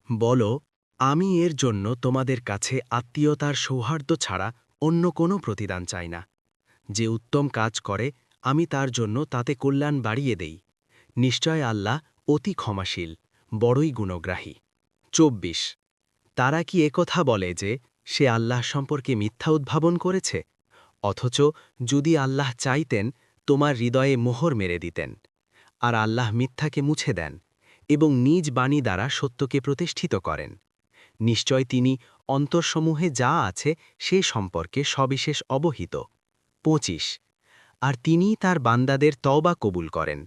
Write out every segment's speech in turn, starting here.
বলো, আমি এর জন্য তোমাদের কাছে আত্মীয়তার সৌহার্দ্য ছাড়া অন্য কোনো প্রতিদান চাই না। যে উত্তম কাজ করে আমি তার জন্য তাতে কল্যাণ বাড়িয়ে দেই। নিশ্চয় আল্লাহ অতি ক্ষমাশীল, বড়ই গুণগ্রাহী। ২৪ তারা কি একথা বলে যে সে আল্লাহ সম্পর্কে মিথ্যা উদ্ভাবন করেছে? অথচ যদি আল্লাহ চাইতেন তোমার হৃদয়ে মোহর মেরে দিতেন। আর আল্লাহ মিথ্যাকে মুছে দেন এবং নিজ বাণী দ্বারা সত্যকে প্রতিষ্ঠিত করেন। নিশ্চয় তিনি অন্তরসমূহে যা আছে সে সম্পর্কে সবিশেষ অবহিত। ২৫ আর তিনি তার বান্দাদের তওবা কবুল করেন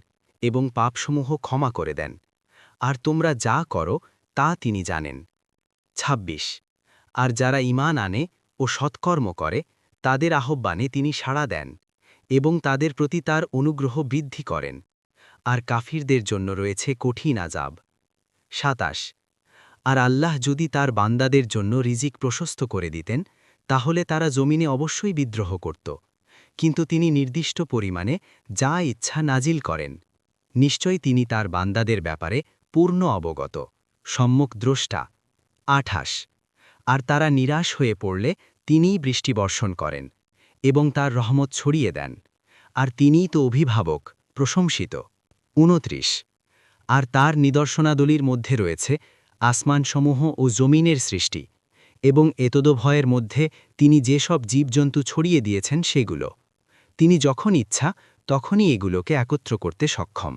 এবং পাপসমূহ ক্ষমা করে দেন। আর তোমরা যা করো তা তিনি জানেন। ২৬ আর যারা ঈমান আনে ও সৎকর্ম করে তাদের আহ্বানে তিনি সাড়া দেন এবং তাদের প্রতি তার অনুগ্রহ বৃদ্ধি করেন। আর কাফিরদের জন্য রয়েছে কঠিন আযাব। ২৭ আর আল্লাহ যদি তার বান্দাদের জন্য রিজিক প্রশস্ত করে দিতেন তাহলে তারা জমিনে অবশ্যই বিদ্রোহ করত, কিন্তু তিনি নির্দিষ্ট পরিমাণে যা ইচ্ছা নাজিল করেন। নিশ্চয় তিনি তার বান্দাদের ব্যাপারে পূর্ণ অবগত, সম্যক দ্রষ্টা। ২৮ আর তারা নিরাশ হয়ে পড়লে তিনিই বৃষ্টি বর্ষণ করেন এবং তার রহমত ছড়িয়ে দেন, আর তিনিই তো অভিভাবক, প্রশংসিত। ২৯ আর তার নিদর্শনাদলির মধ্যে রয়েছে আসমানসমূহ ও জমিনের সৃষ্টি এবং এতদভয়ের মধ্যে তিনি যেসব জীবজন্তু ছড়িয়ে দিয়েছেন সেগুলো। তিনি যখন ইচ্ছা তখনই এগুলোকে একত্র করতে সক্ষম।